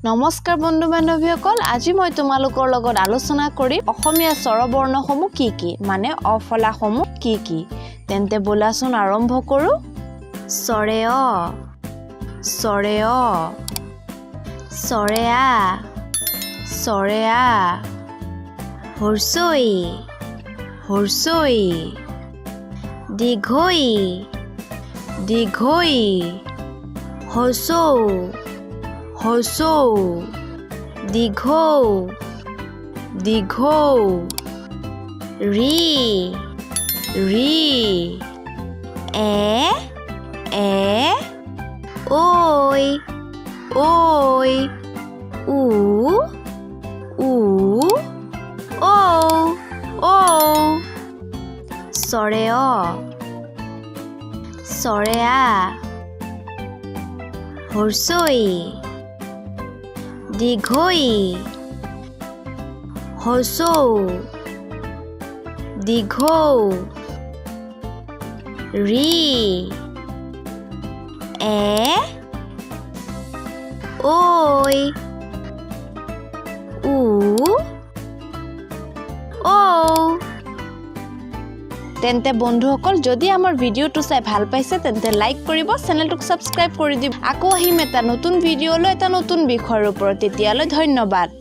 নমস্কাৰ বন্ধু বান্ধৱীসকল আজি মই তোমালোকৰ লগত আলোচনা কৰিম অসমীয়া স্বৰবৰ্ণসমূহ কি কি মানে অফলাসমূহ কি কি তেন্তে বলাচোন আৰম্ভ কৰো সৰে অ সৰে আ হৰ্ষই দীঘই হৰ্ষৌ দীঘৌ ৰি ঐ উ ঔ সৰে অ সৰে আ হৰ্ষই দীঘই হৰ্ষৌ দীঘৌ ৰি ঐ উ ঔ তেন্তে বন্ধুসকল যদি আমাৰ ভিডিওটো চাই ভাল পাইছে তেন্তে লাইক কৰিব চেনেলটোক সাবস্ক্ৰাইব কৰি দিব আকৌ আহিম এটা নতুন ভিডিঅলৈ এটা নতুন বিষয়ৰ ওপৰত তেতিয়ালৈ ধন্যবাদ